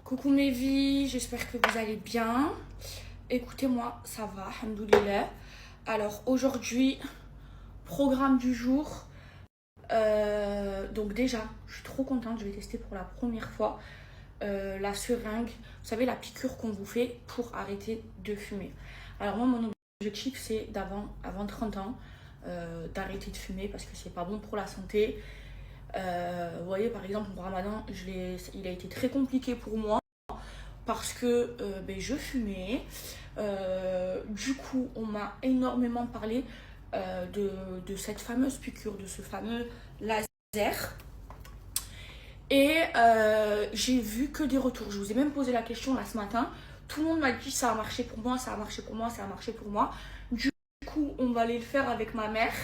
Coucou mes vies, j'espère que vous allez bien. Écoutez, moi, ça va, alhamdoulilah. Alors aujourd'hui, programme du jour. Donc déjà, je suis trop contente, je vais tester pour la première fois la seringue. Vous savez, la piqûre qu'on vous fait pour arrêter de fumer. Alors moi, mon objectif, c'est avant 30 ans, d'arrêter de fumer parce que c'est pas bon pour la santé. Vous voyez, par exemple, au Ramadan, il a été très compliqué pour moi parce que je fumais. Du coup, on m'a énormément parlé de cette fameuse piqûre, de ce fameux laser. Et j'ai vu que des retours. Je vous ai même posé la question là ce matin. Tout le monde m'a dit ça a marché pour moi, ça a marché pour moi, ça a marché pour moi. Du coup, on va aller le faire avec ma mère.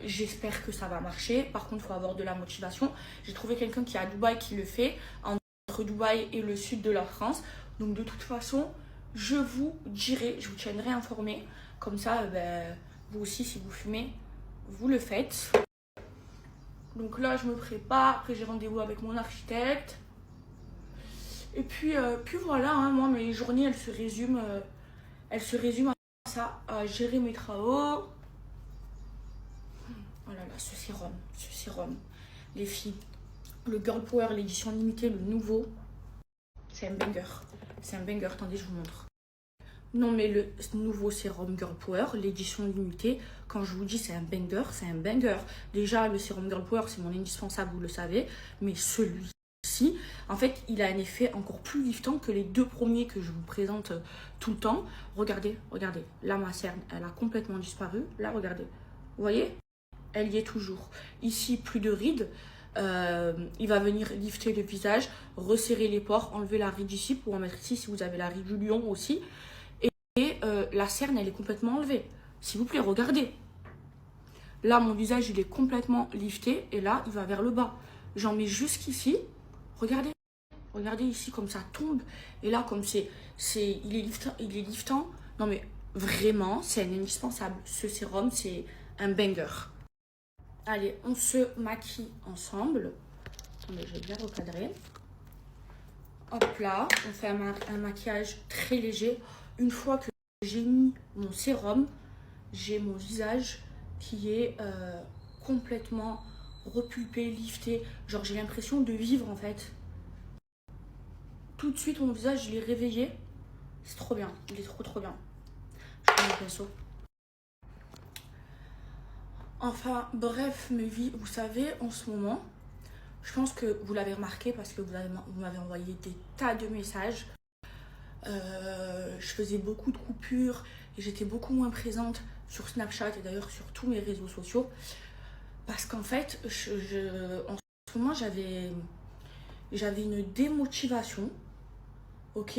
J'espère que ça va marcher. Par contre, il faut avoir de la motivation. J'ai trouvé quelqu'un qui est à Dubaï qui le fait, entre Dubaï et le sud de la France. Donc de toute façon, je vous dirai, je vous tiendrai informé. Comme ça, vous aussi, si vous fumez, vous le faites. Donc là, je me prépare. Après, j'ai rendez-vous avec mon architecte. Et puis voilà, hein, moi, mes journées, elles se résument à ça, à gérer mes travaux. Oh là là, ce sérum. Les filles, le Girl Power, l'édition limitée, le nouveau, c'est un banger. C'est un banger, attendez, je vous montre. Non mais le nouveau sérum Girl Power, l'édition limitée, quand je vous dis c'est un banger, c'est un banger. Déjà, le sérum Girl Power, c'est mon indispensable, vous le savez, mais celui-ci, en fait, il a un effet encore plus liftant que les deux premiers que je vous présente tout le temps. Regardez, là ma cerne, elle a complètement disparu. Là, regardez, vous voyez ? Elle y est toujours. Ici, plus de rides. Il va venir lifter le visage, resserrer les pores, enlever la ride ici pour en mettre ici si vous avez la ride du lion aussi. Et la cerne, elle est complètement enlevée. S'il vous plaît, regardez. Là, mon visage, il est complètement lifté. Et là, il va vers le bas. J'en mets jusqu'ici. Regardez. Regardez ici, comme ça tombe. Et là, comme il est liftant. Non, mais vraiment, c'est un indispensable. Ce sérum, c'est un banger. Allez, on se maquille ensemble. Attendez, je vais bien recadrer. Hop là, on fait un maquillage très léger. Une fois que j'ai mis mon sérum, j'ai mon visage qui est complètement repulpé, lifté. Genre, j'ai l'impression de vivre en fait. Tout de suite, mon visage, je l'ai réveillé. C'est trop bien, il est trop bien. Je prends le pinceau. Enfin, bref, mes vies, vous savez, en ce moment, je pense que vous l'avez remarqué parce que vous m'avez envoyé des tas de messages. Je faisais beaucoup de coupures et j'étais beaucoup moins présente sur Snapchat et d'ailleurs sur tous mes réseaux sociaux. Parce qu'en fait, en ce moment, j'avais une démotivation. Ok ?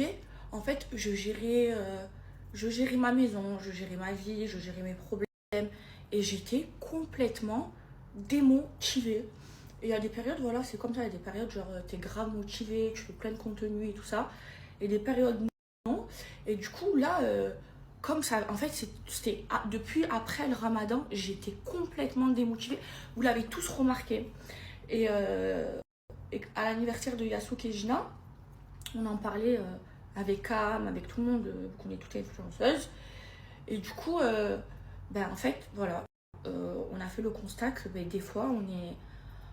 En fait, je gérais ma maison, je gérais ma vie, je gérais mes problèmes. Et j'étais complètement démotivée. Et il y a des périodes, voilà, c'est comme ça. Il y a des périodes, genre, t'es grave motivée, tu fais plein de contenu et tout ça. Et des périodes, non. Et du coup, là, comme ça, en fait, c'était depuis après le Ramadan, j'étais complètement démotivée. Vous l'avez tous remarqué. Et à l'anniversaire de Yasuke et Gina, on en parlait avec Cam, avec tout le monde, vous connaissez toutes les influenceuses. Et du coup, en fait, voilà, on a fait le constat que des fois,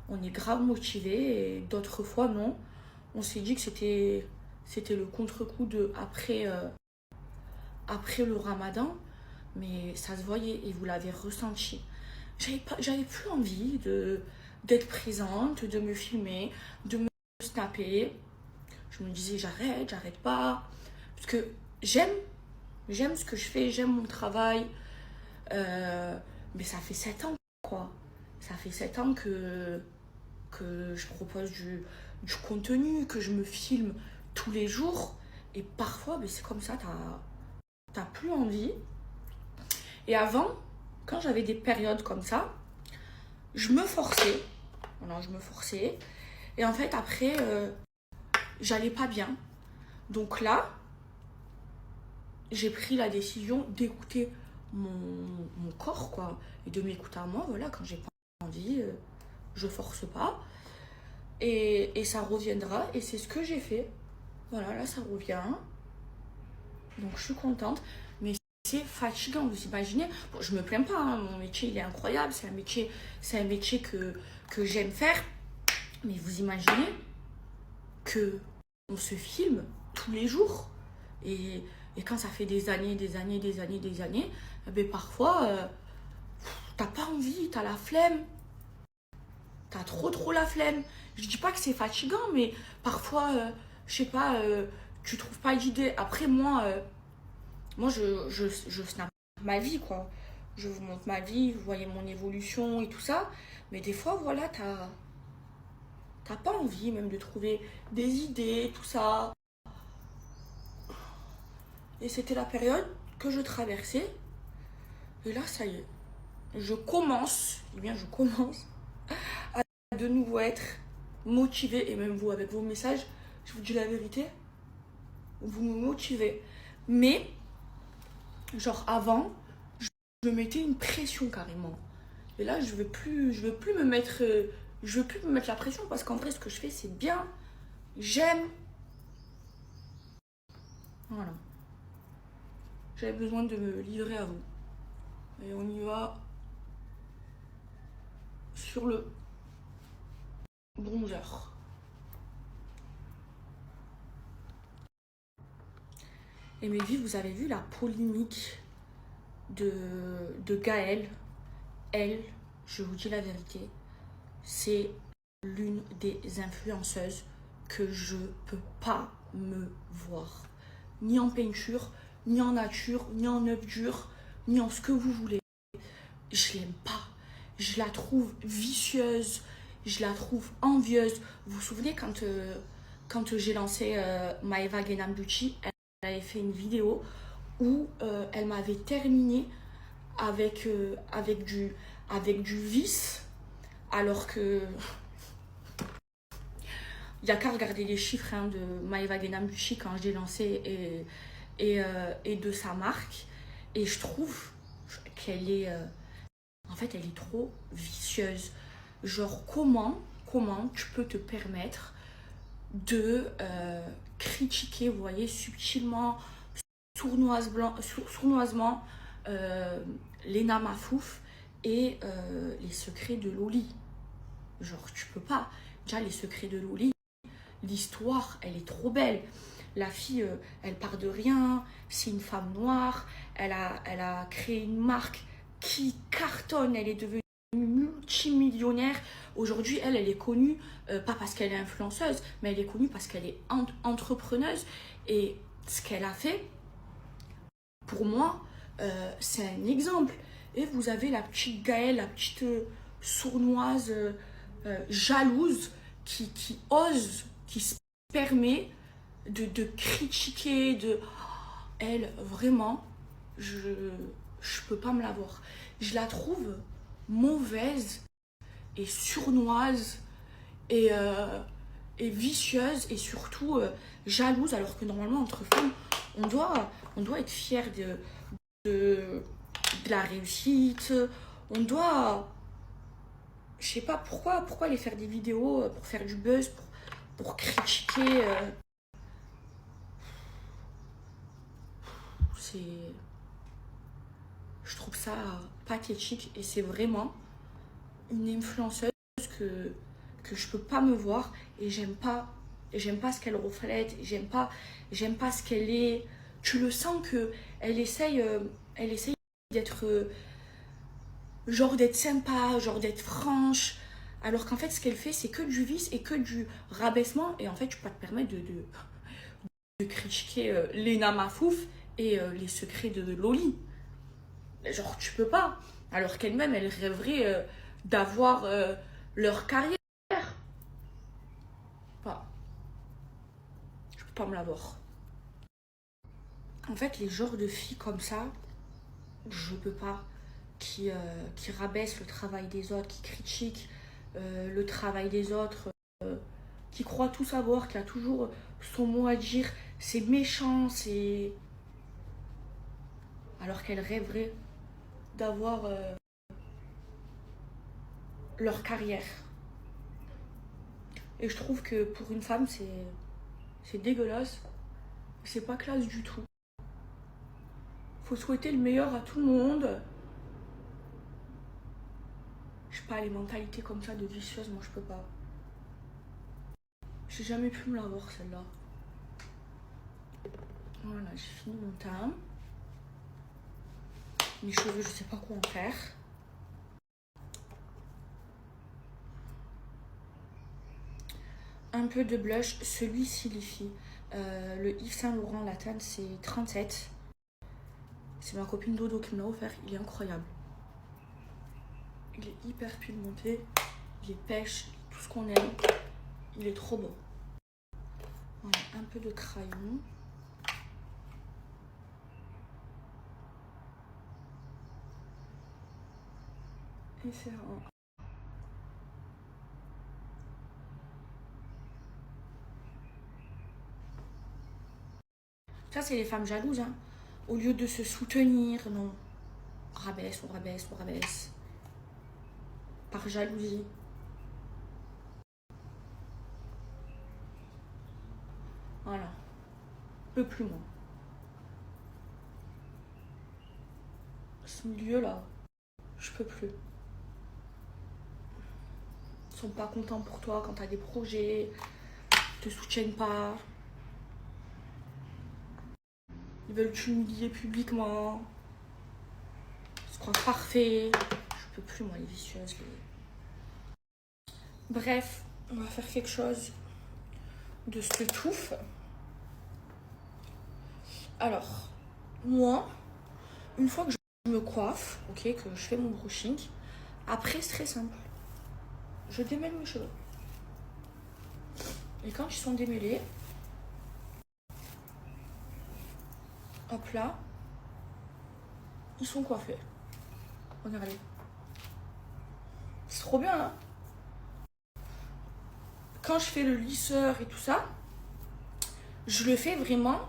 on est grave motivé et d'autres fois, non. On s'est dit que c'était le contre-coup de après le Ramadan, mais ça se voyait et vous l'avez ressenti. J'avais plus envie d'être présente, de me filmer, de me snapper. Je me disais, j'arrête pas. Parce que j'aime ce que je fais, j'aime mon travail. Mais ça fait 7 ans, quoi. Ça fait 7 ans que je propose du contenu, que je me filme tous les jours. Et parfois, c'est comme ça, t'as plus envie. Et avant, quand j'avais des périodes comme ça, je me forçais. Voilà, je me forçais. Et en fait, après, j'allais pas bien. Donc là, j'ai pris la décision d'écouter mon corps, quoi, et de m'écouter à moi. Voilà, quand j'ai pas envie, je force pas. et ça reviendra. Et c'est ce que j'ai fait. Voilà, là, ça revient. Donc, je suis contente. Mais c'est fatigant, vous imaginez. Bon, je me plains pas, hein, mon métier, il est incroyable. C'est un métier que j'aime faire. Mais vous imaginez que on se filme tous les jours. Et quand ça fait des années, ben parfois, t'as pas envie, t'as la flemme. T'as trop la flemme. Je dis pas que c'est fatigant, mais parfois, je sais pas, tu trouves pas d'idée. Après, moi je snap ma vie, quoi. Je vous montre ma vie, vous voyez mon évolution et tout ça. Mais des fois, voilà, t'as pas envie même de trouver des idées, tout ça. Et c'était la période que je traversais. Et là, ça y est. Je commence à de nouveau être motivée. Et même vous, avec vos messages, je vous dis la vérité, vous me motivez. Mais, genre avant, je me mettais une pression carrément. Et là, je veux plus me mettre la pression parce qu'en vrai, ce que je fais, c'est bien. J'aime. Voilà. J'avais besoin de me livrer à vous. Et on y va sur le bronzer. Et mes vies, vous avez vu la polémique de Gaëlle. Elle, je vous dis la vérité, c'est l'une des influenceuses que je peux pas me voir. Ni en peinture, ni en nature, ni en œuvre dure, ni en ce que vous voulez. Je l'aime pas. Je la trouve vicieuse. Je la trouve envieuse. Vous vous souvenez quand j'ai lancé Maeva Genam Beauty, elle avait fait une vidéo où elle m'avait terminé avec du vice, alors que il n'y a qu'à regarder les chiffres, hein, de Maeva Genam Beauty quand je l'ai lancé et de sa marque. Et je trouve qu'elle est en fait, elle est trop vicieuse. Genre, comment tu peux te permettre de critiquer, vous voyez, subtilement, sournoisement, Lena Mafouf et les secrets de Loli. Genre, tu peux pas. Déjà, les secrets de Loli, l'histoire, elle est trop belle. La fille, elle part de rien. C'est une femme noire. Elle a créé une marque qui cartonne. Elle est devenue multimillionnaire. Aujourd'hui, elle est connue, pas parce qu'elle est influenceuse, mais elle est connue parce qu'elle est entrepreneuse. Et ce qu'elle a fait, pour moi, c'est un exemple. Et vous avez la petite Gaëlle, la petite sournoise, jalouse, qui ose, qui se permet de critiquer, elle, vraiment, je peux pas me la voir. Je la trouve mauvaise et sournoise et vicieuse et surtout jalouse, alors que normalement, entre femmes, on doit être fiers de la réussite. On doit... Je sais pas pourquoi aller faire des vidéos pour faire du buzz, pour critiquer. Je trouve ça pathétique et c'est vraiment une influenceuse que je peux pas me voir et j'aime pas ce qu'elle reflète, j'aime pas ce qu'elle est. Tu le sens que elle essaye d'être genre d'être sympa, genre d'être franche, alors qu'en fait ce qu'elle fait c'est que du vice et que du rabaissement. Et en fait tu peux pas te permettre de critiquer Lena Mafouf et les secrets de Loli. Genre tu peux pas, alors qu'elle-même elle rêverait d'avoir leur carrière. Pas. Je peux pas me la voir. En fait, les genres de filles comme ça, je peux pas. Qui rabaissent le travail des autres, qui critiquent le travail des autres, qui croit tout savoir, qui a toujours son mot à dire. C'est méchant, c'est... Alors qu'elles rêveraient d'avoir leur carrière. Et je trouve que pour une femme, c'est dégueulasse. C'est pas classe du tout. Faut souhaiter le meilleur à tout le monde. Je sais pas, les mentalités comme ça de vicieuse, moi je peux pas. J'ai jamais pu me l'avoir celle-là. Voilà, j'ai fini mon teint. Mes cheveux, je sais pas quoi en faire. Un peu de blush, celui-ci les filles. Le Yves Saint Laurent Latin, c'est 37. C'est ma copine Dodo qui me l'a offert. Il est incroyable. Il est hyper pigmenté. Il est pêche, tout ce qu'on aime. Il est trop beau. Voilà, un peu de crayon. Et c'est un... Ça, c'est les femmes jalouses. Hein. Au lieu de se soutenir, non. Rabaisse, on rabaisse, on rabaisse. Par jalousie. Voilà. Je peux plus, moi. Ce milieu-là, je peux plus. Ils sont pas contents pour toi quand t'as des projets. Ils te soutiennent pas. Ils veulent t'humilier publiquement. Ils se croient parfaits. Je peux plus, moi, les vicieuses. Bref, on va faire quelque chose de ce touffe. Alors, moi, une fois que je me coiffe, ok, que je fais mon brushing, après, c'est très simple. Je démêle mes cheveux. Et quand ils sont démêlés, hop là, ils sont coiffés. Regardez. C'est trop bien, hein? Quand je fais le lisseur et tout ça, je le fais vraiment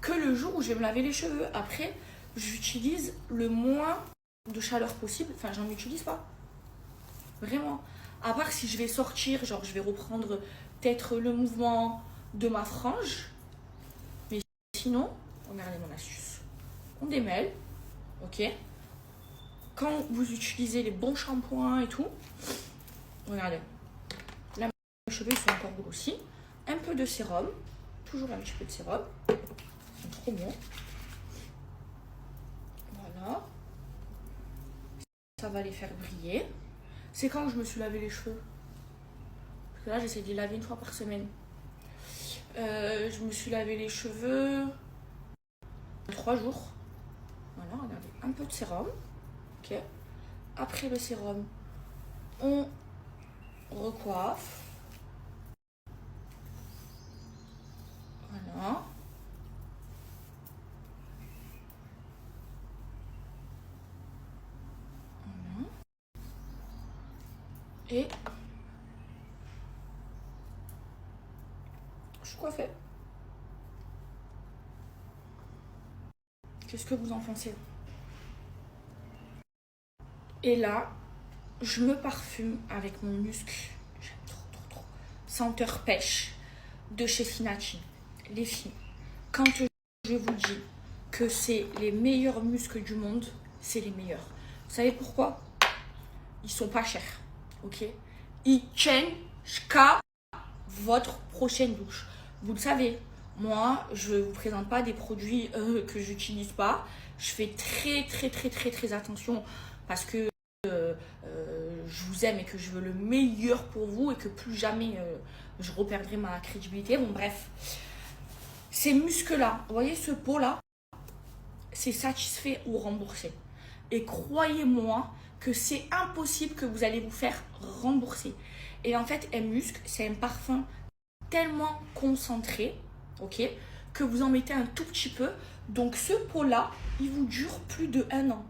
que le jour où je vais me laver les cheveux. Après, j'utilise le moins de chaleur possible. Enfin, j'en utilise pas. Vraiment. À part si je vais sortir, genre je vais reprendre peut-être le mouvement de ma frange. Mais sinon, regardez mon astuce. On démêle. Ok. Quand vous utilisez les bons shampoings et tout, regardez. Là, mes cheveux ils sont encore grossis. Un peu de sérum. Toujours un petit peu de sérum. C'est trop bon. Voilà. Ça va les faire briller. C'est quand je me suis lavé les cheveux. Parce que là, j'essaie de les laver une fois par semaine. Je me suis lavé les cheveux 3 jours. Voilà, regardez. Un peu de sérum. Ok. Après le sérum, on recoiffe. Voilà. Voilà. Et je suis coiffée. Qu'est-ce que vous en pensez? Et là, je me parfume avec mon musc. J'aime trop, trop, trop. Senteur pêche de chez Finacci. Les filles, quand je vous dis que c'est les meilleurs muscles du monde, c'est les meilleurs. Vous savez pourquoi? Ils sont pas chers, ok? Ils tiennent jusqu'à votre prochaine douche. Vous le savez, moi, je ne vous présente pas des produits que j'utilise pas. Je fais très, très, très, très, très attention parce que je vous aime et que je veux le meilleur pour vous et que plus jamais je reperdrai ma crédibilité. Bon, bref. Ces muscles-là, vous voyez ce pot-là, c'est satisfait ou remboursé. Et croyez-moi que c'est impossible que vous allez vous faire rembourser. Et en fait, un musc, c'est un parfum tellement concentré, ok, que vous en mettez un tout petit peu. Donc ce pot-là, il vous dure plus de 1 an.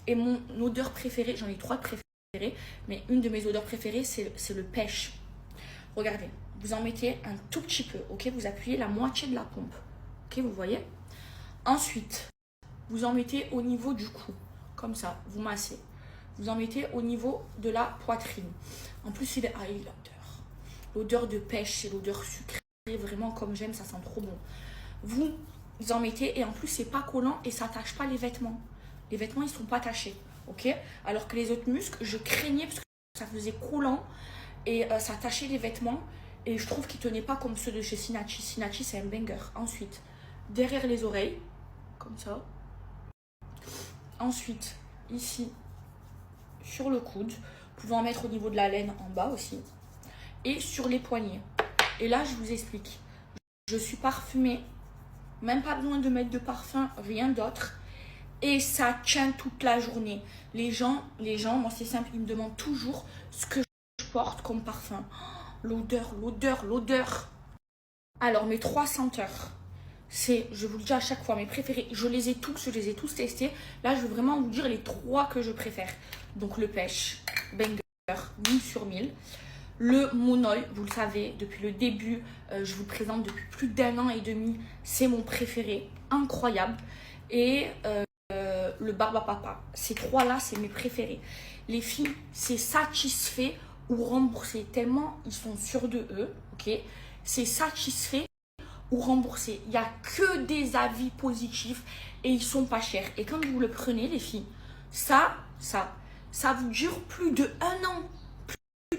Et mon odeur préférée, j'en ai 3 préférées, mais une de mes odeurs préférées, c'est le pêche. Regardez, vous en mettez un tout petit peu, ok? Vous appuyez la moitié de la pompe, ok? Vous voyez? Ensuite, vous en mettez au niveau du cou, comme ça, vous massez. Vous en mettez au niveau de la poitrine. En plus, il est highlighter. l'odeur de pêche, c'est l'odeur sucrée, vraiment comme j'aime, ça sent trop bon. Vous en mettez et en plus c'est pas collant et ça tâche pas les vêtements. Les vêtements ils sont pas tachés, ok? Alors que les autres muscles, je craignais parce que ça faisait collant et ça tachait les vêtements et je trouve qu'ils tenaient pas comme ceux de chez Sinachi. Sinachi c'est un banger. Ensuite, derrière les oreilles, comme ça. Ensuite, ici, sur le coude, vous pouvez en mettre au niveau de la laine en bas aussi. Et sur les poignets. Et là, je vous explique. Je suis parfumée, même pas besoin de mettre de parfum, rien d'autre. Et ça tient toute la journée. Les gens, moi c'est simple, ils me demandent toujours ce que je porte comme parfum. Oh, l'odeur. Alors, mes 3 senteurs, c'est, je vous le dis à chaque fois, mes préférés. Je les ai tous testés. Là, je veux vraiment vous dire les 3 que je préfère. Donc, le pêche, banger, 1000 sur 1000. Le Monoï, vous le savez, depuis le début, je vous le présente depuis plus d'1 an et demi. C'est mon préféré, incroyable. Et le Barba Papa. Ces 3-là, c'est mes préférés. Les filles, c'est satisfait ou remboursé. Tellement ils sont sûrs de eux, ok? C'est satisfait ou remboursé. Il n'y a que des avis positifs et ils sont pas chers. Et quand vous le prenez, les filles, ça vous dure plus de 1 an.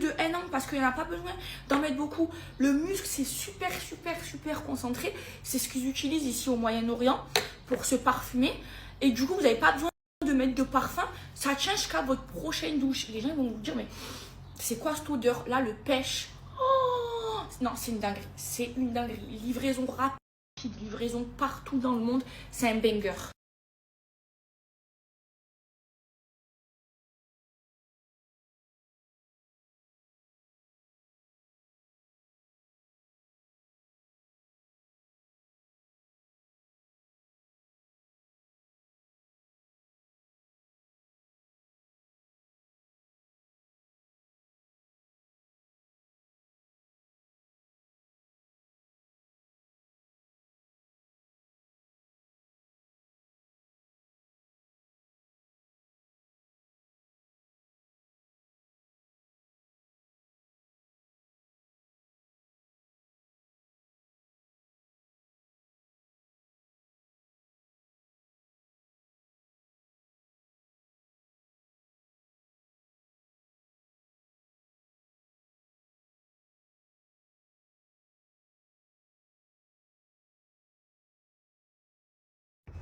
De 1 an parce qu'il n'y en a pas besoin d'en mettre beaucoup. Le muscle, c'est super concentré. C'est ce qu'ils utilisent ici au Moyen-Orient pour se parfumer. Et du coup, vous n'avez pas besoin de mettre de parfum. Ça tient jusqu'à votre prochaine douche. Les gens vont vous dire, mais c'est quoi cette odeur? Là, le pêche. Oh non, c'est une dinguerie. C'est une dinguerie. Livraison rapide, livraison partout dans le monde. C'est un banger.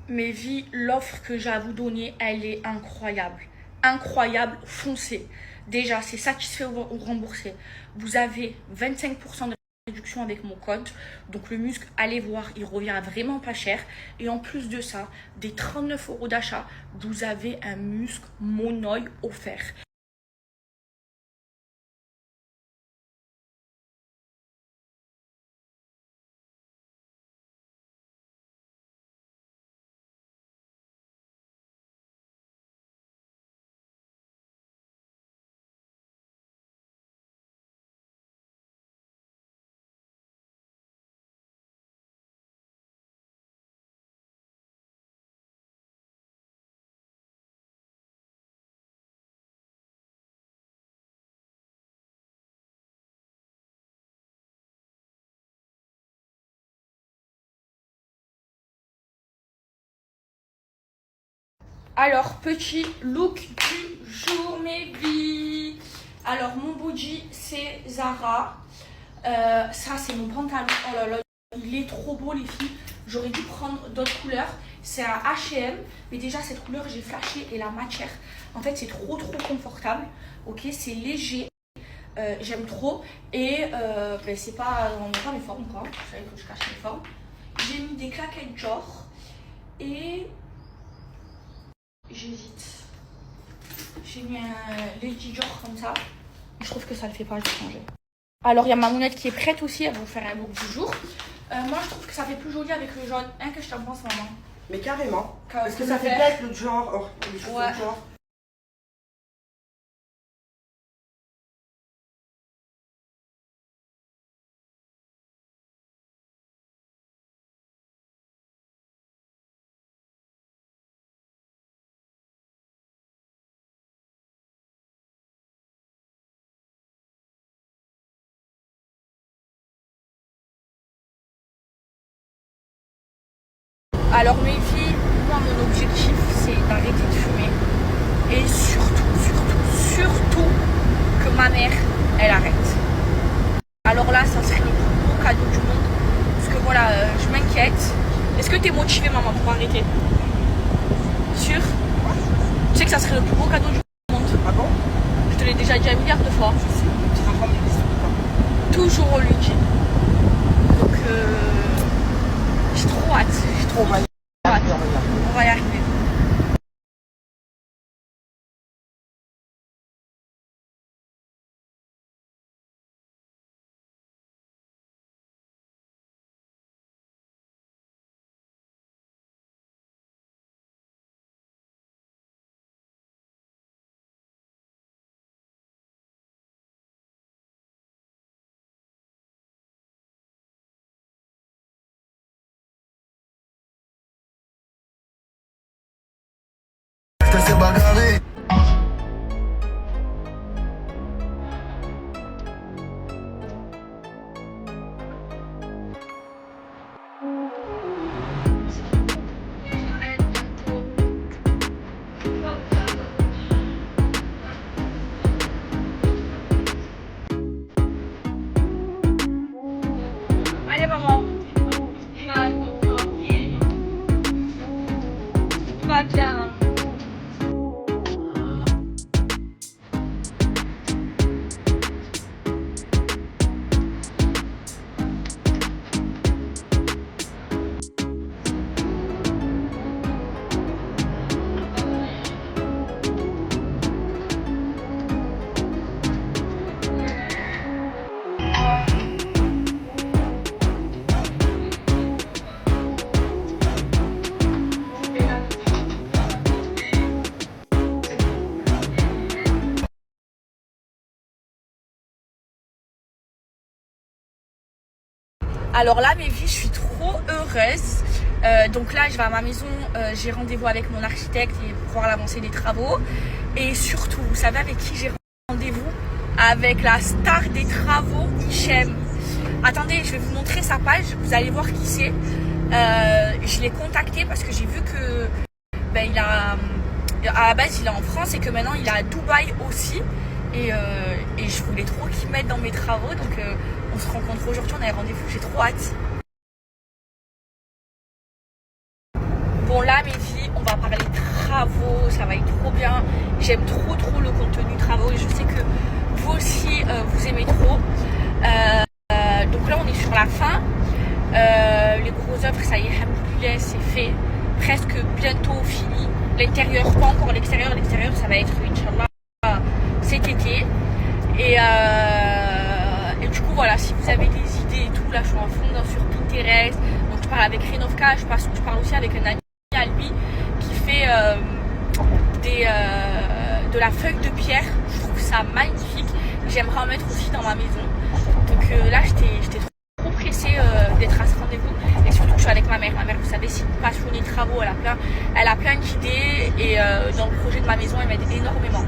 Mais vie, l'offre que j'ai à vous donner, elle est incroyable. Incroyable, foncez. Déjà, c'est satisfait ou remboursé. Vous avez 25% de réduction avec mon code. Donc le muscle, allez voir, il revient vraiment pas cher. Et en plus de ça, des 39 € d'achat, vous avez un muscle Monoï offert. Alors, petit look du jour, mes vies. Alors, mon body, c'est Zara. Ça, c'est mon pantalon. Oh là là, il est trop beau, les filles. J'aurais dû prendre d'autres couleurs. C'est un H&M, mais déjà, cette couleur, j'ai flashé et la matière. En fait, c'est trop confortable. Ok, c'est léger. J'aime trop. Et ben, c'est pas, on n'est pas mes formes, quoi. Vous savez que je cache mes formes. J'ai mis des claquettes genre. Et j'hésite. J'ai mis un Lady Dior comme ça. Je trouve que ça le fait pas, je vais changer. Alors, il y a ma mounette qui est prête aussi à vous faire un look du jour. Moi, je trouve que ça fait plus joli avec le jaune. Hein, que je t'en pense, maman. Mais carrément. Parce que ça ça fait bien avec le genre. Oh, les cheveux ouais. genre. Alors mes filles, moi mon objectif c'est d'arrêter de fumer. Et surtout que ma mère elle arrête. Alors là ça serait le plus beau cadeau du monde. Parce que voilà, je m'inquiète. Est-ce que t'es motivée maman pour arrêter? Sûr? Tu sais que ça serait le plus beau cadeau du monde. Ah bon? Je te l'ai déjà dit un milliard de fois. Toujours on lui dit. Donc j'ai trop hâte. J'ai trop hâte. On va y arriver. C'est bagarré. Allez maman. Va bien. Alors là mes filles, je suis trop heureuse. Donc là je vais à ma maison, j'ai rendez-vous avec mon architecte et pour voir l'avancée des travaux. Et surtout, vous savez avec qui j'ai rendez-vous? Avec la star des travaux, Hichem. Attendez, je vais vous montrer sa page, vous allez voir qui c'est. Je l'ai contacté parce que j'ai vu que il a, à la base il est en France et que maintenant il est à Dubaï aussi. Et je voulais trop qu'il m'aide dans mes travaux, donc on se rencontre aujourd'hui, on a un rendez-vous, j'ai trop hâte. Bon là mes filles, on va parler travaux, ça va être trop bien. J'aime trop le contenu travaux et je sais que vous aussi vous aimez trop. Donc là on est sur la fin. Les gros œuvres, ça y est, alhamdoulilah, c'est fait. Presque bientôt fini. L'intérieur, pas encore l'extérieur, ça va être Inch'Allah cet été. Et du coup voilà, si vous avez des idées et tout, là je suis en fond sur Pinterest. Donc je parle avec Renovka, je parle aussi avec un ami à lui qui fait de la feuille de pierre. Je trouve ça magnifique. J'aimerais en mettre aussi dans ma maison. Donc là j'étais trop pressée d'être à ce rendez-vous. Et surtout que je suis avec ma mère. Ma mère, vous savez, c'est une passionnée de travaux. Elle a plein d'idées et dans le projet de ma maison elle m'aide énormément.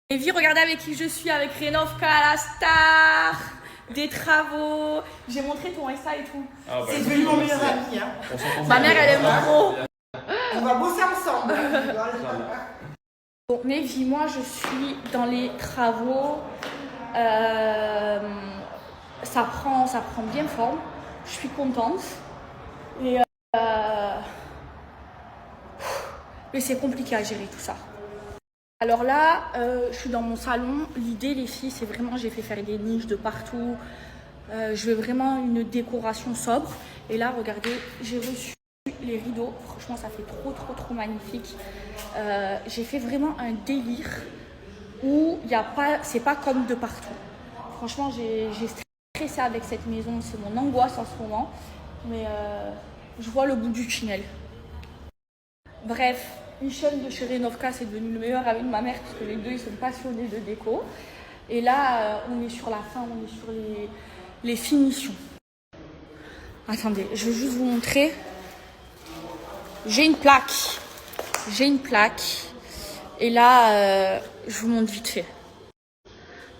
Et vie, regardez avec qui je suis, avec Renovka, la star des travaux. J'ai montré ton Insta et tout. Ah bah, c'est devenu mon meilleur ami. Hein. Ma mère, elle aime trop. On va bosser ensemble. Bon, mais vie, moi, je suis dans les travaux. Ça prend bien forme. Je suis contente. Et mais c'est compliqué à gérer tout ça. Alors là, je suis dans mon salon. L'idée, les filles, c'est vraiment, j'ai fait faire des niches de partout. Je veux vraiment une décoration sobre. Et là, regardez, j'ai reçu les rideaux. Franchement, ça fait trop magnifique. J'ai fait vraiment un délire où il y a pas, c'est pas comme de partout. Franchement, j'ai stressé avec cette maison. C'est mon angoisse en ce moment. Mais je vois le bout du tunnel. Bref. Michel de chez Renovka, c'est devenu le meilleur ami de ma mère parce que les deux ils sont passionnés de déco. Et là, on est sur la fin, on est sur les finitions. Attendez, je vais juste vous montrer. J'ai une plaque. Et là, je vous montre vite fait.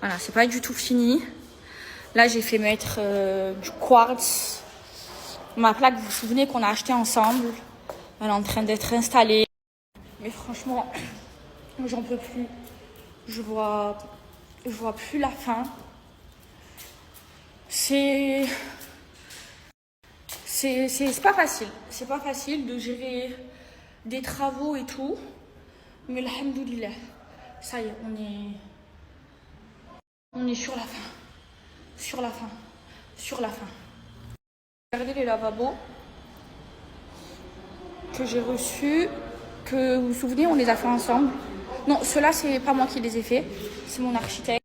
Voilà, c'est pas du tout fini. Là, j'ai fait mettre du quartz. Ma plaque, vous vous souvenez qu'on a acheté ensemble. Elle est en train d'être installée. Mais franchement, j'en peux plus. Je vois plus la fin. C'est pas facile. C'est pas facile de gérer des travaux et tout. Mais alhamdoulilah, ça y est, on est sur la fin. Sur la fin. Regardez les lavabos que j'ai reçus. Que vous vous souvenez, on les a fait ensemble. Non, ceux-là, c'est pas moi qui les ai fait. C'est mon architecte.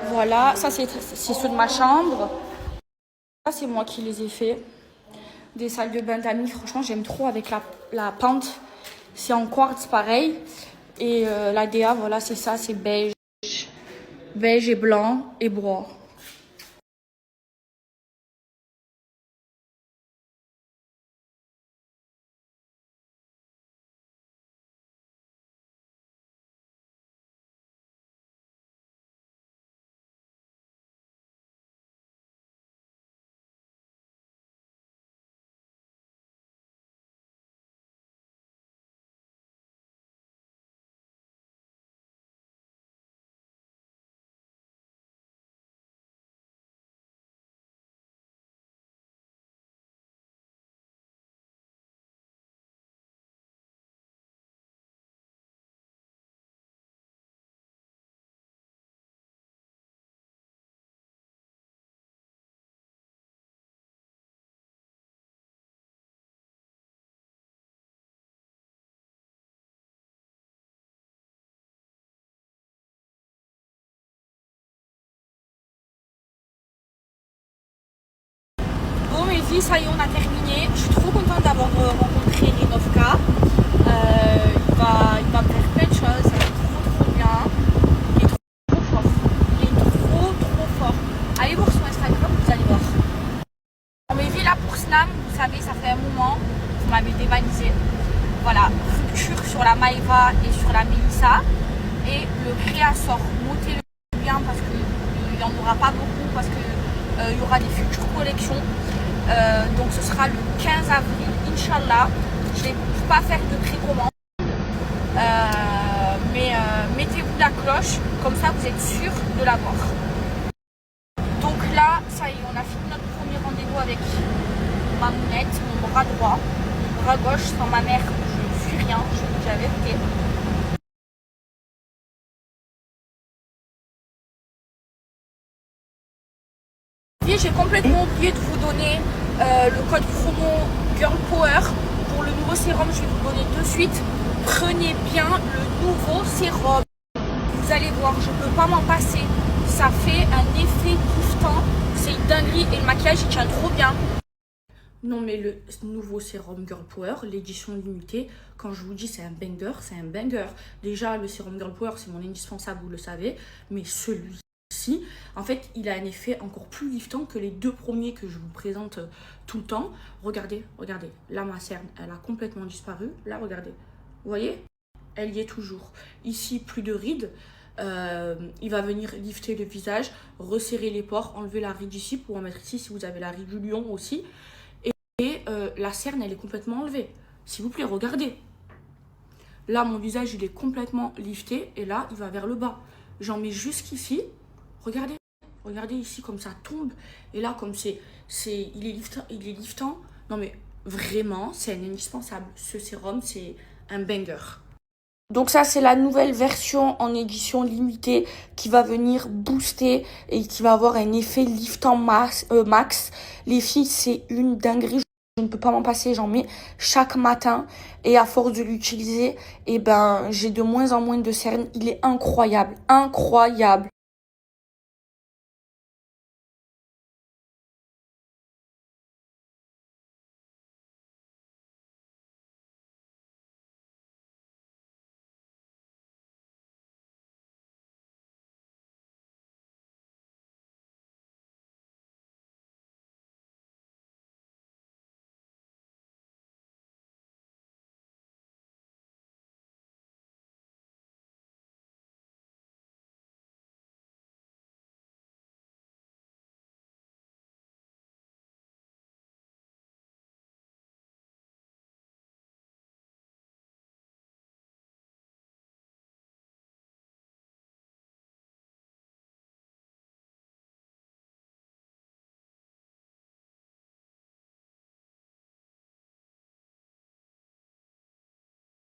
Voilà, ça c'est ceux de ma chambre. Ça, c'est moi qui les ai fait. Des salles de bain d'amis, franchement, j'aime trop avec la pente. C'est en quartz pareil. Et la DA, voilà, c'est ça, c'est beige. Beige et blanc et bois. Bon, mes filles, ça y est, on a terminé. Je suis trop contente d'avoir rencontré Renovka. Il va me faire plein de choses. Ça va être trop bien. Il est trop fort. Il est trop fort. Allez voir son Instagram, vous allez voir. On m'est vu là pour Snam. Vous savez, ça fait un moment. Vous m'avez dévalisé. Voilà, rupture sur la Maeva et sur la Mélissa. Et le créa sort. Notez-le bien parce qu'il n'y en aura pas beaucoup. Parce que il y aura des futures collections. Donc ce sera le 15 avril, Inch'Allah. Je ne vais pas faire de précommande. Mais mettez-vous la cloche, comme ça vous êtes sûr de l'avoir. Donc là, ça y est, on a fini notre premier rendez-vous avec ma mounette, mon bras droit. Mon bras gauche, sans ma mère, je suis rien, je vous dis la vérité. J'ai complètement oublié de vous donner le code promo Girl Power pour le nouveau sérum. Je vais vous donner de suite. Prenez bien le nouveau sérum. Vous allez voir, je ne peux pas m'en passer. Ça fait un effet giftant. C'est une dinguerie et le maquillage il tient trop bien. Non mais le nouveau sérum Girl Power, l'édition limitée, quand je vous dis c'est un banger, c'est un banger. Déjà le sérum Girl Power c'est mon indispensable, vous le savez, mais celui-ci, en fait, il a un effet encore plus liftant que les deux premiers que je vous présente tout le temps. Regardez, là ma cerne, elle a complètement disparu. Là, regardez, vous voyez? elle y est toujours. Ici, plus de rides. Il va venir lifter le visage, resserrer les pores, enlever la ride ici pour en mettre ici si vous avez la ride du lion aussi. Et la cerne, elle est complètement enlevée. S'il vous plaît, regardez. Là, mon visage, il est complètement lifté et là, il va vers le bas. J'en mets jusqu'ici. Regardez. Regardez ici comme ça tombe. Et là, comme il est liftant. Non mais vraiment, c'est un indispensable. Ce sérum, c'est un banger. Donc ça, c'est la nouvelle version en édition limitée qui va venir booster et qui va avoir un effet liftant max. Les filles, c'est une dinguerie. Je ne peux pas m'en passer, j'en mets chaque matin. Et à force de l'utiliser, eh ben, j'ai de moins en moins de cernes. Il est incroyable, incroyable.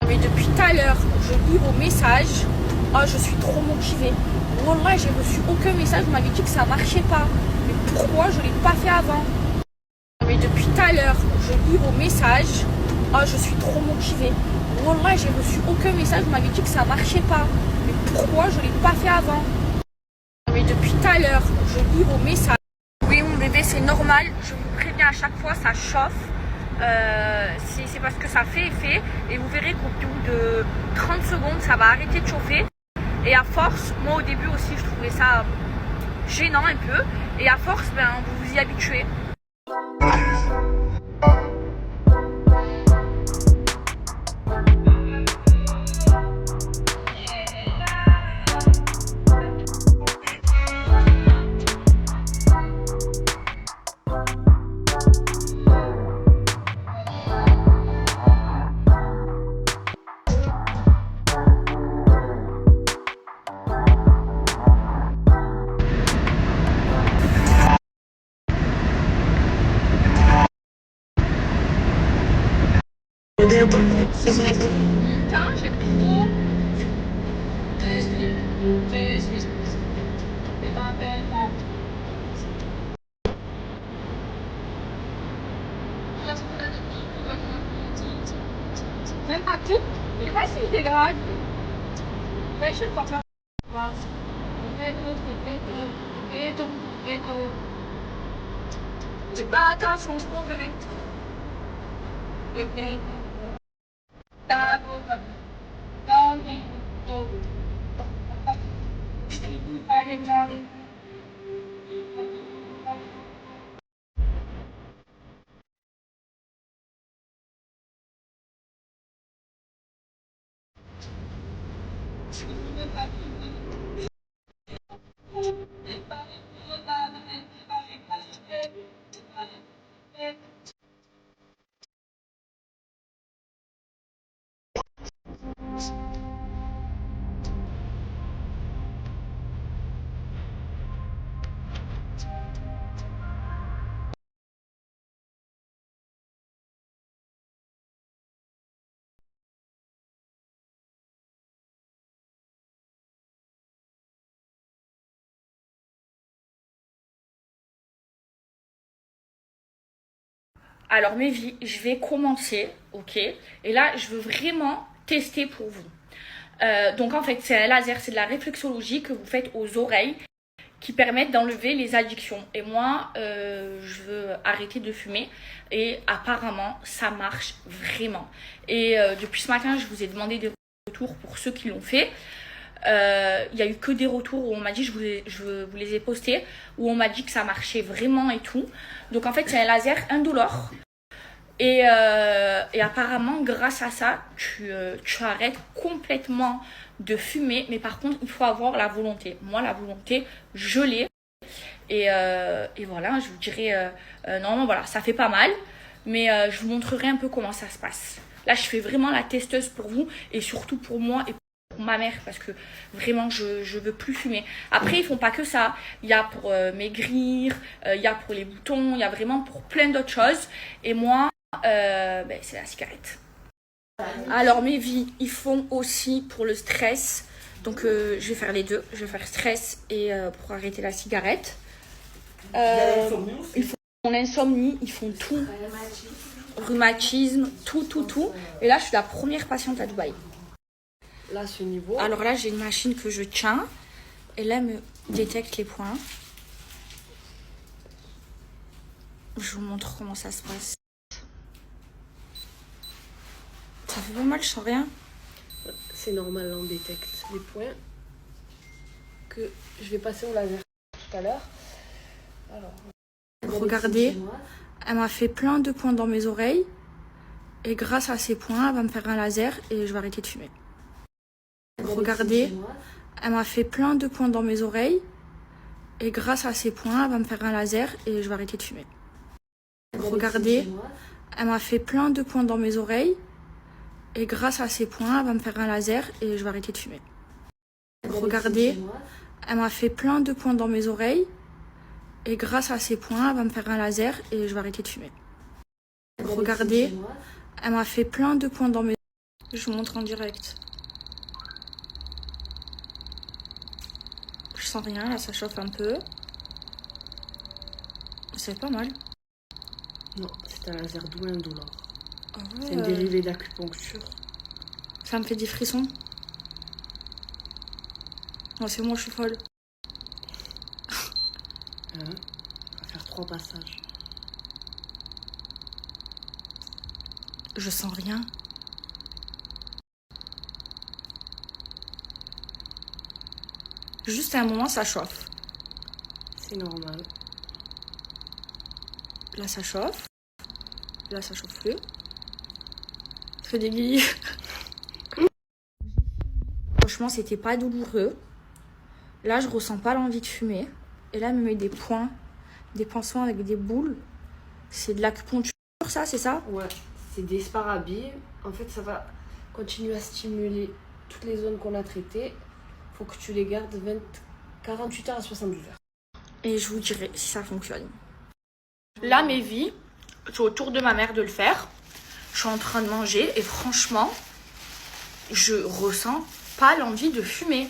Mais depuis tout à l'heure, je lis vos messages. Oh, je suis trop motivée. Wallah, j'ai reçu aucun message. Vous m'avez dit que ça marchait pas. Mais pourquoi je ne l'ai pas fait avant? Mais depuis tout à l'heure, je lis vos messages. Oh, je suis trop motivée. Wallah, j'ai reçu aucun message. Vous m'avez dit que ça marchait pas. Mais pourquoi je ne l'ai pas fait avant? Mais depuis tout à l'heure, je lis vos messages. Oui, mon bébé, c'est normal. Je vous préviens à chaque fois, ça chauffe. C'est parce que ça fait effet et vous verrez qu'au bout de 30 secondes ça va arrêter de chauffer et à force, moi au début aussi je trouvais ça gênant un peu et à force ben, vous vous y habituez. Même pas tout. Je sais pas si c'est grave. Mais je pense pas. C'est pas attention, je m'en vais. Alors mes vies, je vais commencer, ok? Et là, je veux vraiment tester pour vous. Donc en fait, c'est un laser, c'est de la réflexologie que vous faites aux oreilles qui permettent d'enlever les addictions. Et moi, je veux arrêter de fumer et apparemment, ça marche vraiment. Et depuis ce matin, je vous ai demandé des retours pour ceux qui l'ont fait. Il n'y a eu que des retours où on m'a dit, je vous les ai postés, où on m'a dit que ça marchait vraiment et tout. Donc en fait, c'est un laser indolore Et apparemment, grâce à ça, tu arrêtes complètement de fumer. Mais par contre, il faut avoir la volonté. Moi, la volonté, je l'ai. Et voilà, je vous dirais... normalement, voilà, ça fait pas mal. Mais je vous montrerai un peu comment ça se passe. Là, je fais vraiment la testeuse pour vous. Et surtout pour moi et pour ma mère. Parce que vraiment, je veux plus fumer. Après, ils font pas que ça. Il y a pour maigrir. Il y a pour les boutons. Il y a vraiment pour plein d'autres choses. Et moi... c'est la cigarette. Alors mes vies, ils font aussi pour le stress. Donc je vais faire les deux. Je vais faire stress et pour arrêter la cigarette. Ils font l'insomnie, ils font tout. Rhumatisme, tout. Et là, je suis la première patiente à Dubaï. Là, ce niveau. Alors là, j'ai une machine que je tiens. Et là, elle me détecte les points. Je vous montre comment ça se passe. Ça fait pas mal, je sens rien. C'est normal, on détecte les points que je vais passer au laser tout à l'heure. Alors, regardez, elle m'a fait plein de points dans mes oreilles. Et grâce à ces points, elle va me faire un laser et je vais arrêter de fumer. Regardez, elle m'a fait plein de points dans mes oreilles. Et grâce à ces points, elle va me faire un laser et je vais arrêter de fumer. Regardez, elle m'a fait plein de points dans mes oreilles. Et grâce à ces points, elle va me faire un laser et je vais arrêter de fumer. Regardez, elle m'a fait plein de points dans mes oreilles. Et grâce à ces points, elle va me faire un laser et je vais arrêter de fumer. Regardez, elle m'a fait plein de points dans mes... Je vous montre en direct. Je sens rien, là ça chauffe un peu. C'est pas mal. Non, c'est un laser doux indolore. Ah ouais, c'est un dérivé d'acupuncture. Ça me fait des frissons. Non, c'est moi, je suis folle. On va faire 3 passages. Je sens rien. Juste à un moment, ça chauffe. C'est normal. Là, ça chauffe. Là, ça chauffe plus. Ça fait des guillis. Franchement, c'était pas douloureux. Là, je ressens pas l'envie de fumer. Et là, elle me met des points, des pansements avec des boules. C'est de l'acupuncture, ça, c'est ça? Ouais, c'est des sparabilles. En fait, ça va continuer à stimuler toutes les zones qu'on a traitées. Faut que tu les gardes 48 heures à 72 heures. Et je vous dirai si ça fonctionne. Là, mes vies, c'est au tour de ma mère de le faire. Je suis en train de manger et franchement, je ressens pas l'envie de fumer.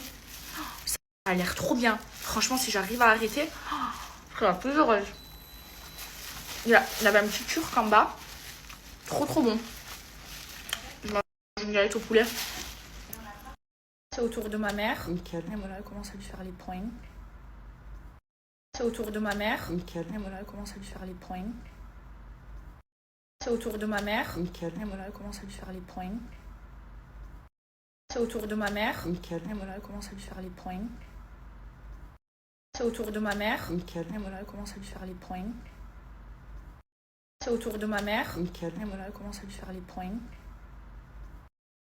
Ça a l'air trop bien. Franchement, si j'arrive à arrêter, je serai la plus heureuse. Il y avait un petit turc en bas. Trop bon. Je mange une galette au poulet. C'est au tour de ma mère. Nickel. Et voilà, elle commence à lui faire les points. C'est au tour de ma mère. Nickel. Et voilà, elle commence à lui faire les points. C'est au tour de ma mère. Nickel. Et voilà, elle commence à lui faire les points. C'est au tour de ma mère. Nickel. Et voilà, elle commence à lui faire les points. C'est au tour de ma mère. Nickel. Et voilà, elle commence à lui faire les points. C'est au tour de ma mère. Nickel. Et voilà, elle commence à lui faire les points.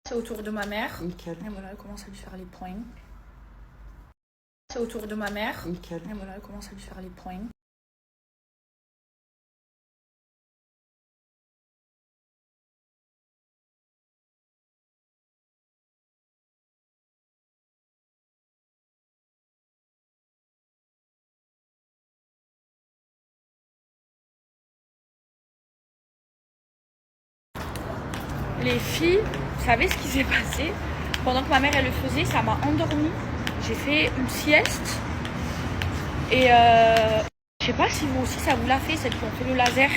C'est au tour de ma mère. Nickel. Et voilà, elle commence à lui faire les points. C'est au tour de ma mère. Nickel. Et voilà, elle commence à lui faire les points. Les filles, vous savez ce qui s'est passé? Pendant que ma mère elle le faisait, ça m'a endormie. J'ai fait une sieste. Et je sais pas si vous aussi ça vous l'a fait, celles qui ont fait le laser.